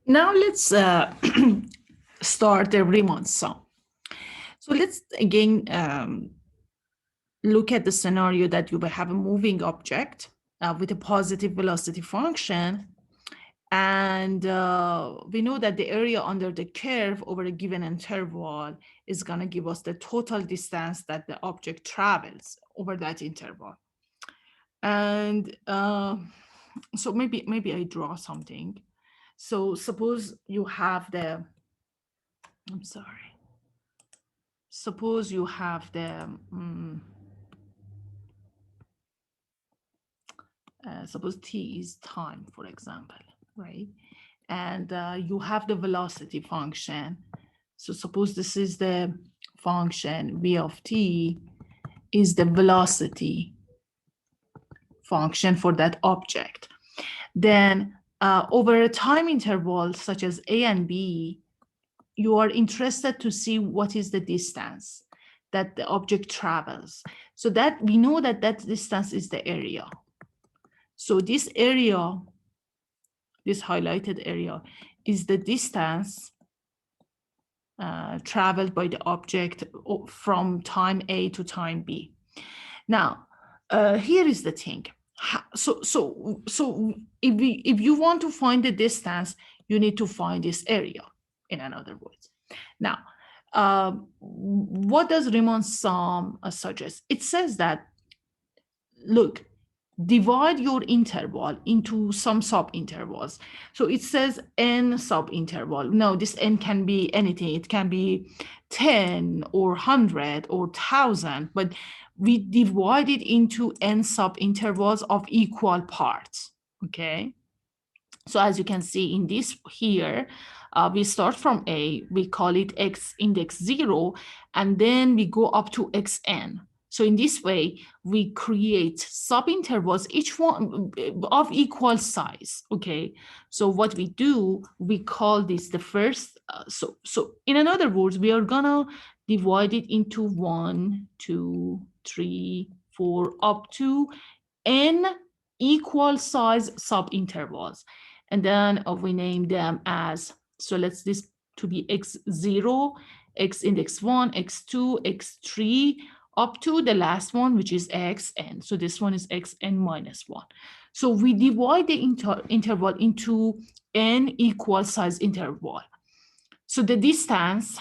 Now let's start the Riemann sum. So let's again look at the scenario that you will have a moving object with a positive velocity function. And we know that the area under the curve over a given interval is going to give us the total distance that the object travels over that interval. And so maybe I draw something. So suppose you have the, I'm sorry. Suppose you have the, suppose t is time, for example, right? And you have the velocity function. So suppose this is the function v of t is the velocity function for that object. Then over a time interval such as a and b, you are interested to see what is the distance that the object travels. So that we know that that distance is the area. So this area, this highlighted area, is the distance traveled by the object from time A to time B. Now, here is the thing. So if you want to find the distance, you need to find this area, in other words. Now, what does Riemann sum suggest? It says that, look, divide your interval into some subintervals. So it says n subinterval. No, this n can be anything. It can be 10 or 100 or 1,000, but we divide it into n subintervals of equal parts, okay? So as you can see in this here, we start from A, we call it x index 0, and then we go up to xn. So in this way, we create subintervals, each one of equal size, okay? So what we do, we call this the first, so in other words, we are gonna divide it into 1, 2, 3, 4, up to n equal size subintervals. And then we name them as, so let's this to be x0, x index 1, x2, x3, up to the last one, which is xn. So this one is xn minus 1. So we divide the interval into n equal size interval. So the distance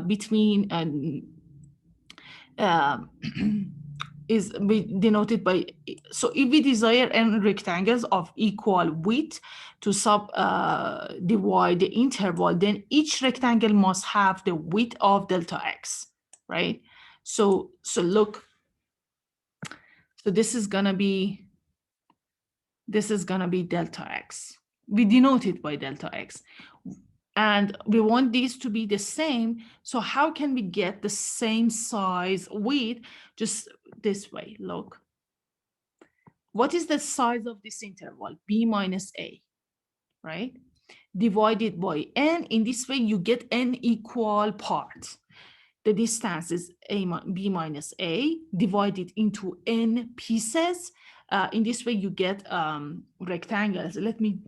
between is denoted by, so if we desire n rectangles of equal width to divide the interval, then each rectangle must have the width of delta x, right? So look, so this is gonna be delta x. We denote it by delta x. And we want these to be the same. So how can we get the same size width? Just this way, look. What is the size of this interval? B minus A, right? Divided by n. In this way, you get n equal parts. The distance is B minus A divided into n pieces. In this way, you get rectangles. Let me,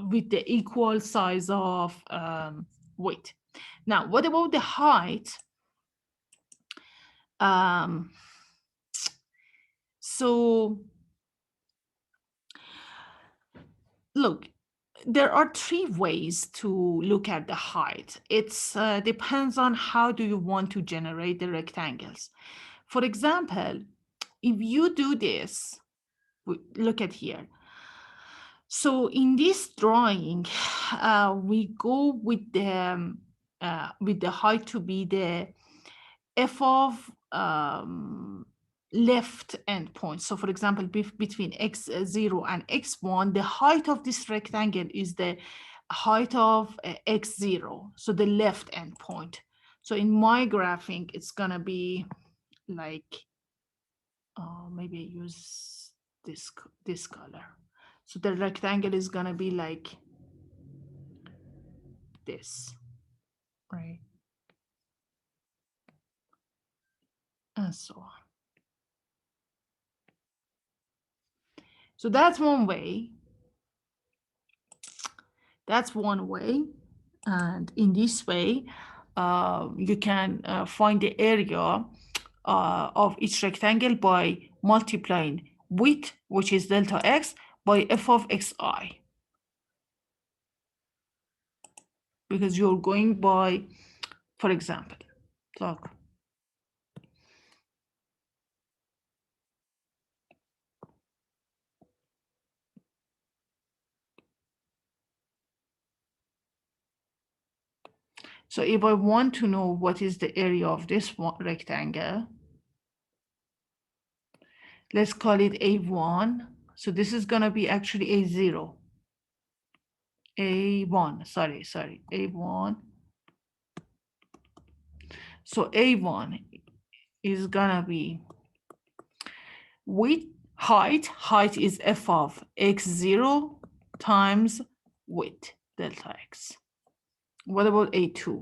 with the equal size of width. Now, what about the height? So look, there are three ways to look at the height. It depends on how do you want to generate the rectangles. For example, if you do this, look at here. So in this drawing, we go with the height to be the f of left endpoint. So for example, between x0 and x1, the height of this rectangle is the height of x0, so the left endpoint. So in my graphing, it's gonna be like, maybe I use this color. So the rectangle is gonna be like this, right? And so on. So that's one way. That's one way. And in this way, you can find the area of each rectangle by multiplying width, which is delta x, by f of xi. Because you're going by, for example, look. So if I want to know what is the area of this one rectangle, let's call it A1. So this is going to be actually A0. A1, sorry, A1. So A1 is going to be width, height is f of x0 times width, delta x. What about A2?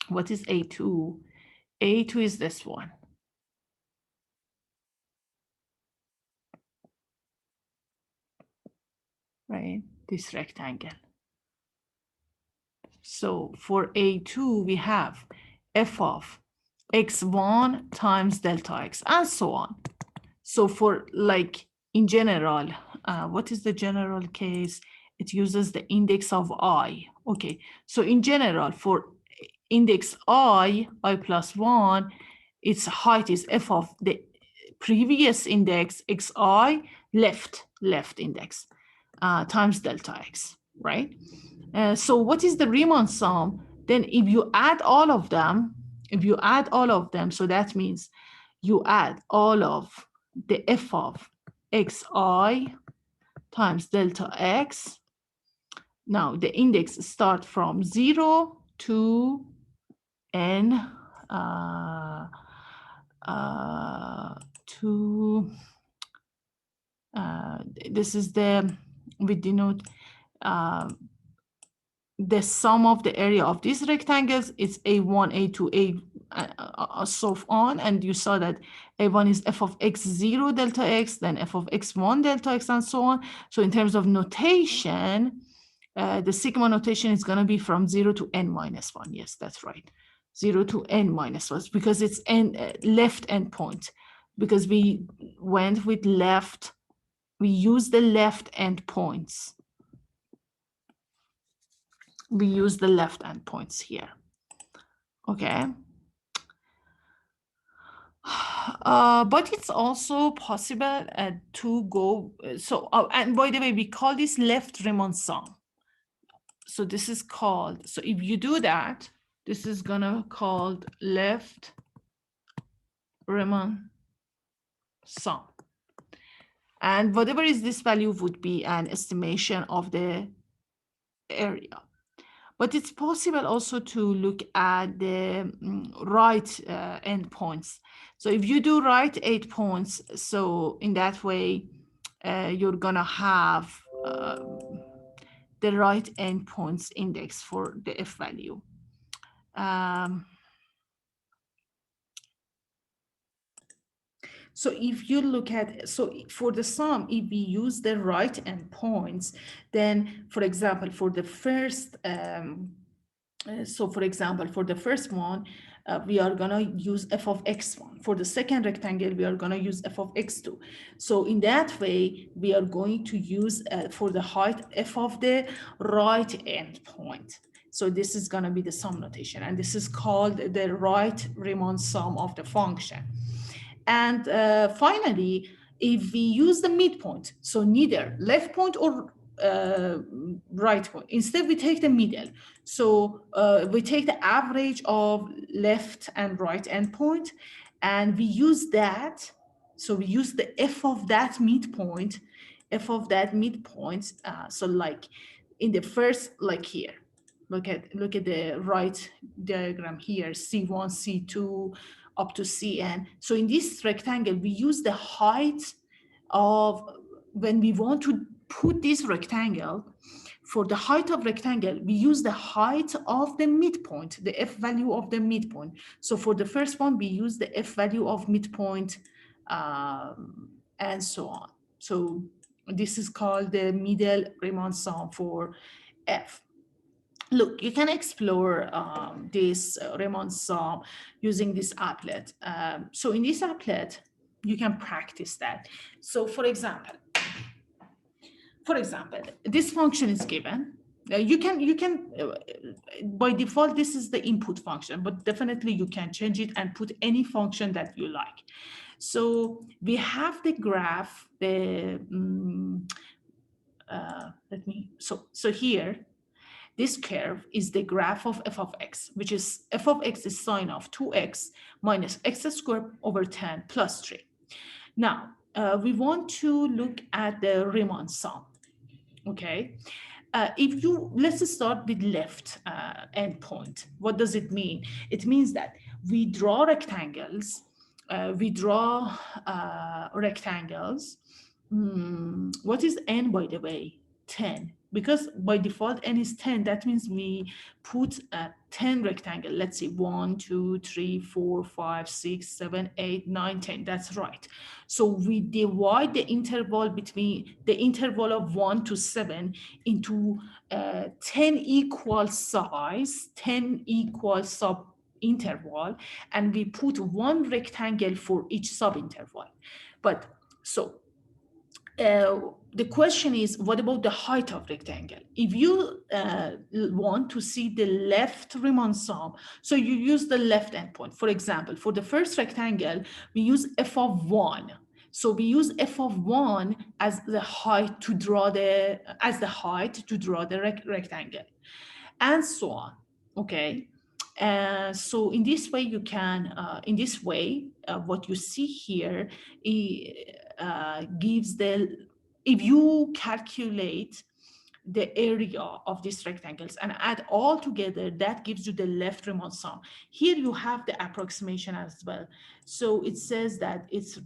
What is A2? A2 is this one. Right, this rectangle. So for A2, we have f of x1 times delta x, and so on. So for like in general, what is the general case? It uses the index of I. Okay, so in general, for index I plus 1, its height is f of the previous index xi left index times delta x, right? So what is the Riemann sum? Then if you add all of them, so that means you add all of the f of xi times delta x. Now the index start from 0 to n this is the, we denote the sum of the area of these rectangles is A1, A2, so on, and you saw that A1 is f of x0 delta x, then f of x1 delta x, and so on. So in terms of notation, the sigma notation is going to be from 0 to n minus 1. Yes, that's right. 0 to n minus 1, because it's left endpoint. Because we went with left, we use the left endpoints. We use the left endpoints here. Okay. But it's also possible to go, so, and by the way, we call this left Riemann sum. So this is called, so if you do that, this is gonna called left Riemann sum. And whatever is this value would be an estimation of the area. But it's possible also to look at the right endpoints. So if you do right 8 points, so in that way, you're gonna have the right endpoints index for the F value. So if you look at, so for the sum, if we use the right endpoints, then for example, for the first, so for example, for the first one, we are gonna use f of x1. For the second rectangle, we are gonna use f of x2. So in that way, we are going to use for the height f of the right endpoint. So this is gonna be the sum notation, and this is called the right Riemann sum of the function. And finally, if we use the midpoint, so neither left point or right point, instead we take the middle. So we take the average of left and right endpoint, and we use that. So we use the f of that midpoint, so like in the first, like here, look at the right diagram here, C1, C2, up to Cn. So in this rectangle, we use the height of, when we want to put this rectangle, for the height of rectangle, we use the height of the midpoint, the f value of the midpoint. So for the first one, we use the f value of midpoint, and so on. So this is called the middle Riemann sum for F. Look, you can explore this Riemann sum using this applet. So in this applet, you can practice that. So for example, this function is given. You can by default, this is the input function, but definitely you can change it and put any function that you like. So we have the graph, so here, this curve is the graph of f of x, which is f of x is sine of 2x minus x squared over 10 plus 3. Now, we want to look at the Riemann sum, okay? Let's start with left endpoint. What does it mean? It means that we draw rectangles. What is n, by the way? 10. Because by default n is 10, that means we put 10 rectangle. Let's see, 1, 2, 3, 4, 5, 6, 7, 8, 9, 10. That's right. So we divide the interval between the interval of 1 to 7 into 10 equal size, 10 equal sub interval, and we put one rectangle for each sub interval. But so the question is, what about the height of rectangle? If you want to see the left Riemann sum, so you use the left endpoint. For example, for the first rectangle, we use f of 1. So we use f of 1 as the height to draw the rectangle, and so on. Okay. So in this way, you can, what you see here gives if you calculate the area of these rectangles and add all together, that gives you the left Riemann sum. Here you have the approximation as well. So it says that it's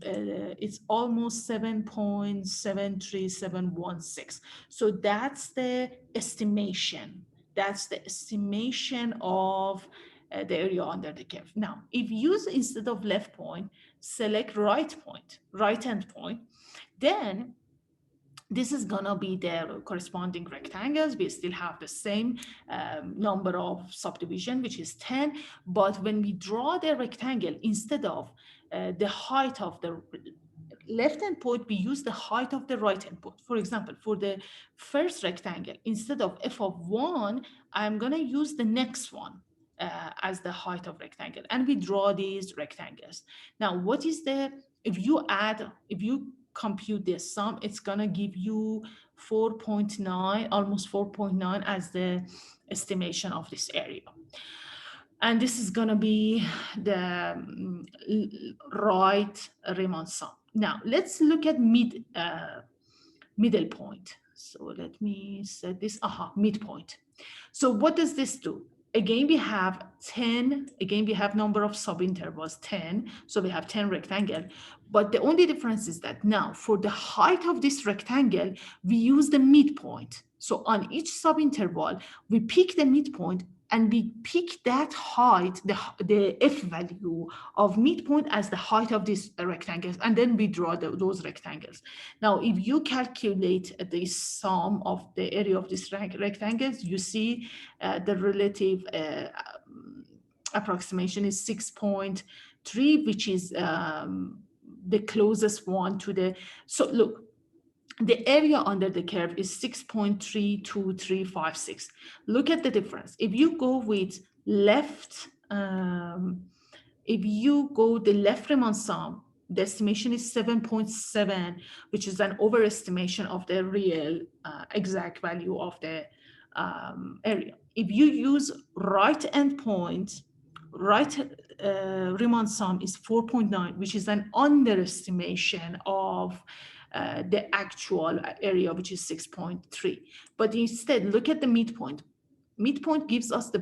almost 7.73716. So that's the estimation. That's the estimation of the area under the curve. Now, if you use, instead of left point, select right hand point, then this is gonna be the corresponding rectangles. We still have the same number of subdivision, which is 10. But when we draw the rectangle, instead of the height of the left-hand point, we use the height of the right-hand point. For example, for the first rectangle, instead of f of 1, I'm gonna use the next one as the height of rectangle, and we draw these rectangles. Now, what is if you compute this sum, it's gonna give you 4.9, almost 4.9 as the estimation of this area. And this is gonna be the right Riemann sum. Now, let's look at middle point. So let me set this, midpoint. So what does this do? Again, we have 10, again, we have number of subintervals, 10. So we have 10 rectangle, but the only difference is that now for the height of this rectangle, we use the midpoint. So on each subinterval, we pick the midpoint and we pick that height, the f value of midpoint as the height of these rectangles, and then we draw those rectangles. Now, if you calculate the sum of the area of these rectangles, you see the relative approximation is 6.3, which is the closest one to the, so look, the area under the curve is 6.32356. Look at the difference. If you go with left, if you go the left Riemann sum, the estimation is 7.7, which is an overestimation of the real exact value of the area. If you use right endpoint, right Riemann sum is 4.9, which is an underestimation of the actual area, which is 6.3. But instead, look at the midpoint. Midpoint gives us the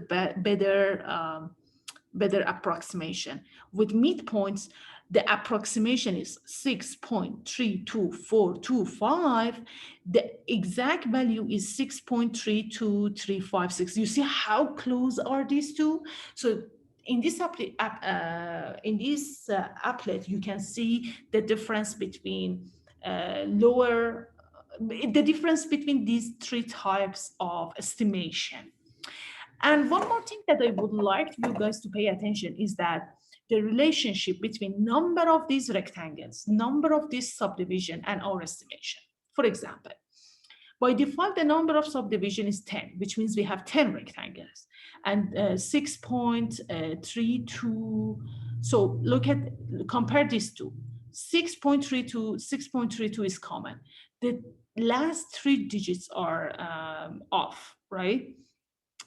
better approximation. With midpoints, the approximation is 6.32425. The exact value is 6.32356. You see how close are these two? So in this applet, you can see the difference between lower the difference between these three types of estimation. And one more thing that I would like you guys to pay attention is that the relationship between number of these rectangles, number of this subdivision, and our estimation. For example, by default, the number of subdivision is 10, which means we have 10 rectangles and 6.32. So compare these two. 6.32 is common. The last three digits are off, right?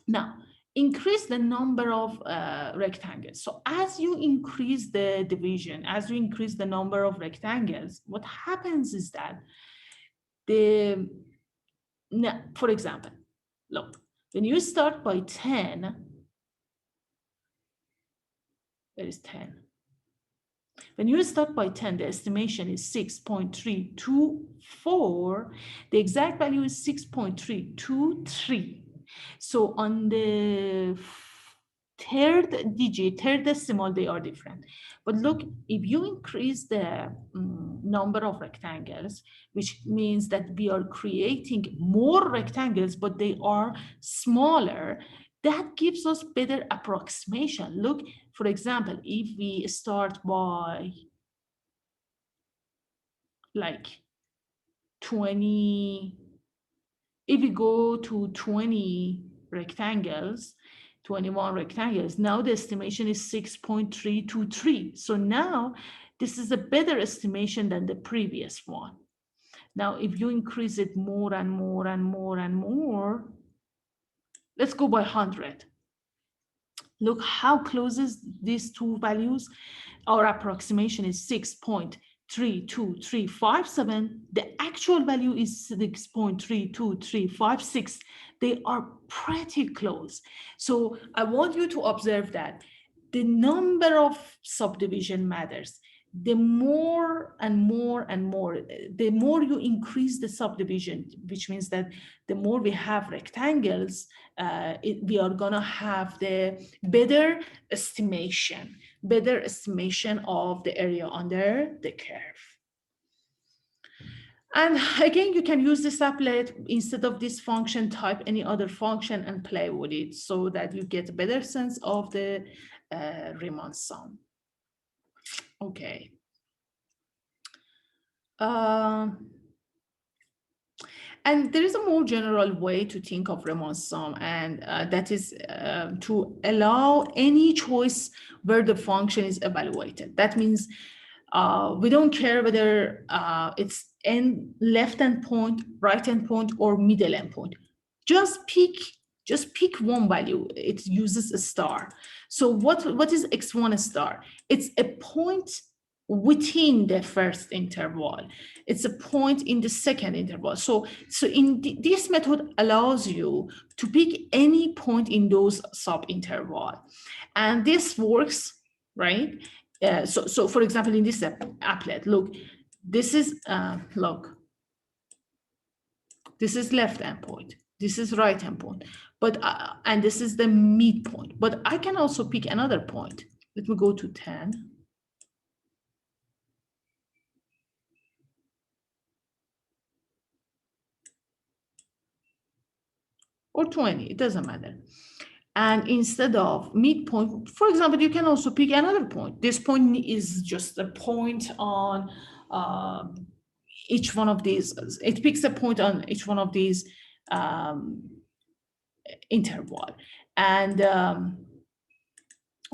Now, increase the number of rectangles. So as you increase the division, as you increase the number of rectangles, what happens is that for example, look, when you start by 10, there is 10. When you start by 10, the estimation is 6.324. The exact value is 6.323. So on the third digit, third decimal, they are different. But look, if you increase the number of rectangles, which means that we are creating more rectangles, but they are smaller, that gives us better approximation. Look, for example, if we start by like 20, if we go to 20 rectangles, 21 rectangles, now the estimation is 6.323. So now this is a better estimation than the previous one. Now, if you increase it more and more and more and more, let's go by 100. Look how close is these two values. Our approximation is 6.32357. The actual value is 6.32356. They are pretty close. So I want you to observe that the number of subdivision matters. The more and more and more, the more you increase the subdivision, which means that the more we have rectangles, we are gonna have the better estimation of the area under the curve. And again, you can use this applet instead of this function, type any other function and play with it so that you get a better sense of the Riemann sum. Okay. And there is a more general way to think of Riemann sum, and that is to allow any choice where the function is evaluated. That means we don't care whether it's left endpoint, right endpoint, or middle endpoint. Just pick one value. It uses a star. So what is x1 star? It's a point within the first interval. It's a point in the second interval. So in this method allows you to pick any point in those sub-interval. And this works, right? So for example, in this applet, look, this is this is left endpoint, this is right endpoint, but and this is the midpoint. But I can also pick another point. Let me go to 10. Or 20, it doesn't matter. And instead of midpoint, for example, you can also pick another point. This point is just a point on each one of these. It picks a point on each one of these interval. And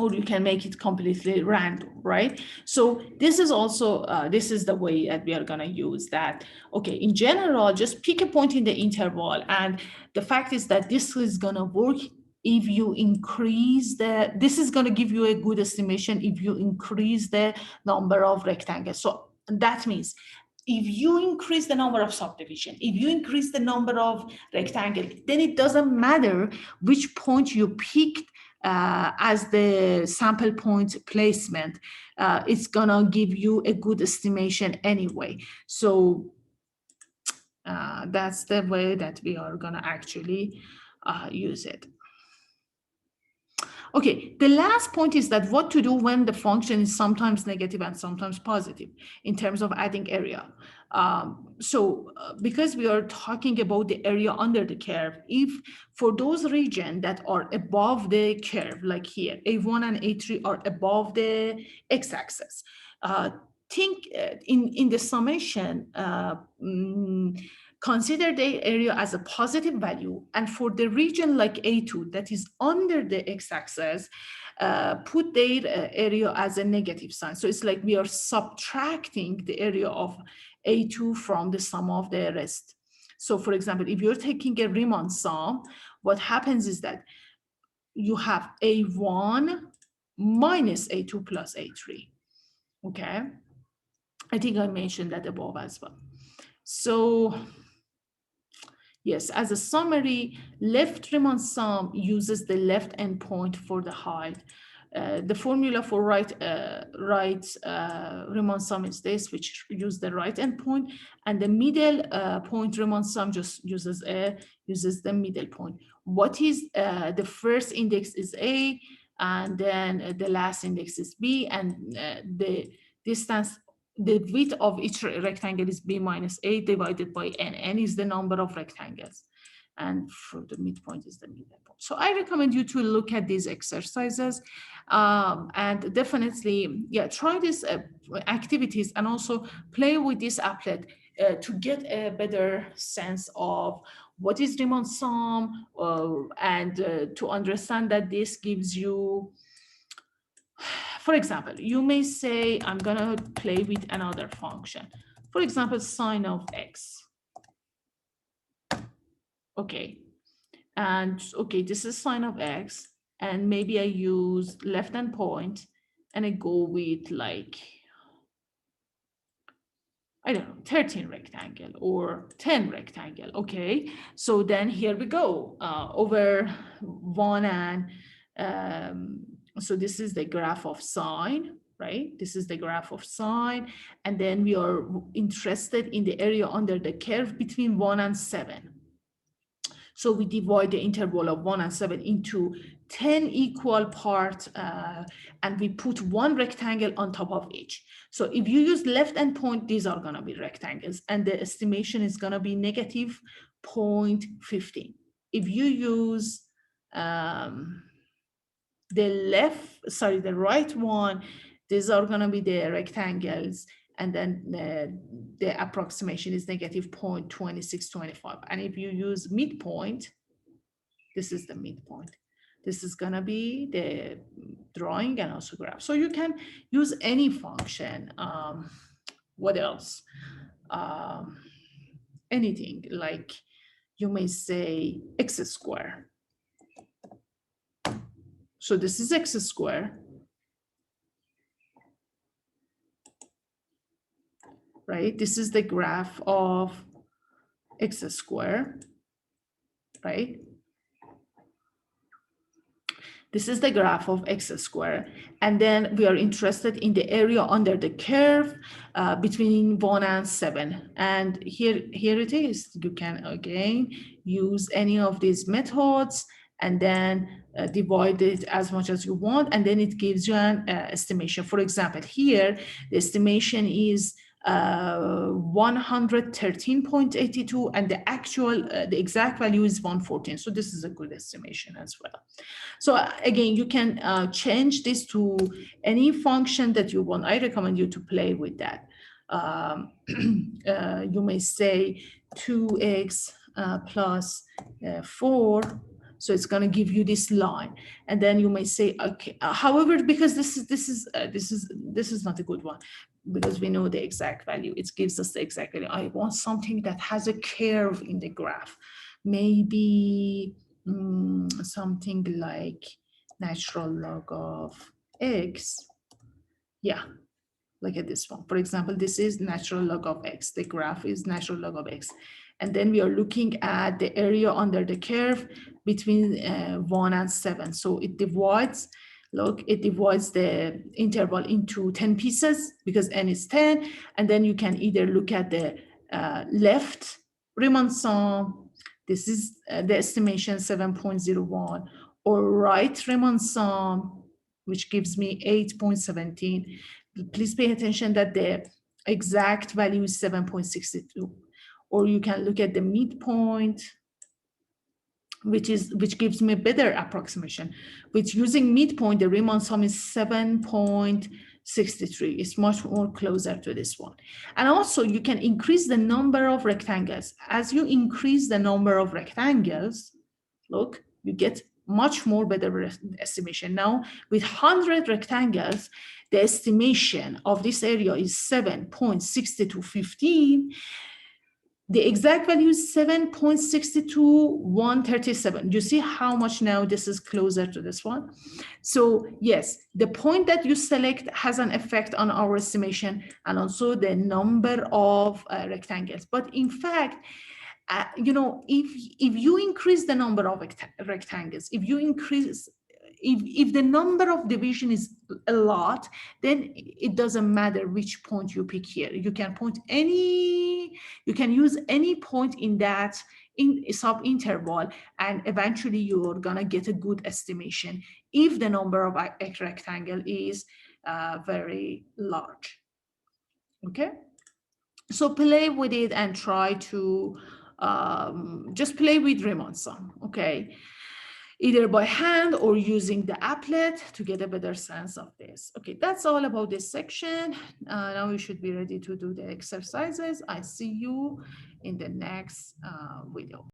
or you can make it completely random, right? So this is also, this is the way that we are gonna use that. Okay, in general, just pick a point in the interval. And the fact is that this is gonna work if you increase this is gonna give you a good estimation if you increase the number of rectangles. So that means if you increase the number of subdivision, if you increase the number of rectangles, then it doesn't matter which point you picked as the sample point placement, it's gonna give you a good estimation anyway. So that's the way that we are gonna actually use it. Okay, the last point is that what to do when the function is sometimes negative and sometimes positive in terms of adding area. Because we are talking about the area under the curve, if for those regions that are above the curve, like here, A1 and A3 are above the x-axis, think in the summation, consider the area as a positive value, and for the region like A2 that is under the x-axis, put their area as a negative sign. So it's like we are subtracting the area of A2 from the sum of the rest. So for example, if you're taking a Riemann sum, what happens is that you have A1 minus A2 plus A3, okay? I think I mentioned that above as well. So yes, as a summary, left Riemann sum uses the left endpoint for the height. The formula for right Riemann sum is this, which use the right endpoint, and the middle point Riemann sum just uses the middle point. What is the first index is A, and then the last index is B, and the distance, the width of each rectangle is B minus A divided by N. N is the number of rectangles. And for the midpoint is the midpoint. So I recommend you to look at these exercises and definitely, yeah, try these activities and also play with this applet to get a better sense of what is Riemann sum and to understand that this gives you, for example, you may say, I'm gonna play with another function. For example, sine of x. Okay, and okay, this is sine of x, and maybe I use left endpoint and I go with like, I don't know, 13 rectangle or 10 rectangle, okay? So then here we go, over 1 and, so this is the graph of sine, right? This is the graph of sine, and then we are interested in the area under the curve between 1 and 7. So we divide the interval of 1 and 7 into 10 equal parts, and we put one rectangle on top of each. So if you use left endpoint, these are gonna be rectangles, and the estimation is gonna be negative 0.15. If you use the right one, these are gonna be the rectangles, and then the approximation is negative 0.2625. And if you use midpoint, this is the midpoint. This is gonna be the drawing and also graph. So you can use any function. What else? Anything, like you may say x square. So this is x square, right? This is the graph of x square, right? This is the graph of x square. And then we are interested in the area under the curve between 1 and 7. And here it is. You can again use any of these methods and then divide it as much as you want. And then it gives you an estimation. For example, here, the estimation is 113.82, and the actual, the exact value is 114. So this is a good estimation as well. So again, you can change this to any function that you want. I recommend you to play with that. You may say 2x plus 4. So it's going to give you this line, and then you may say, okay. However, because this is not a good one, because we know the exact value, it gives us the exact value. I want something that has a curve in the graph, maybe something like natural log of x. Yeah, look at this one. For example, this is natural log of x. The graph is natural log of x. And then we are looking at the area under the curve between 1 and 7. So it divides, look, it divides the interval into 10 pieces because n is 10. And then you can either look at the left Riemann sum. This is the estimation 7.01, or write Riemann sum, which gives me 8.17. Please pay attention that the exact value is 7.62. Or you can look at the midpoint, which gives me a better approximation. With using midpoint, the Riemann sum is 7.63. It's much more closer to this one. And also you can increase the number of rectangles. As you increase the number of rectangles, look, you get much more better estimation. Now with 100 rectangles, the estimation of this area is 7.6215. The exact value is 7.62137. You see how much now this is closer to this one? So yes, the point that you select has an effect on our estimation and also the number of rectangles. But in fact, you know, if you increase the number of rectangles, if you increase, if the number of division is a lot, then it doesn't matter which point you pick here. You can you can use any point in that in a sub-interval, and eventually you're gonna get a good estimation if the number of a rectangle is very large. Okay, so play with it and try to just play with Riemann sum. Okay, either by hand or using the applet to get a better sense of this. Okay, that's all about this section. Now we should be ready to do the exercises. I see you in the next video.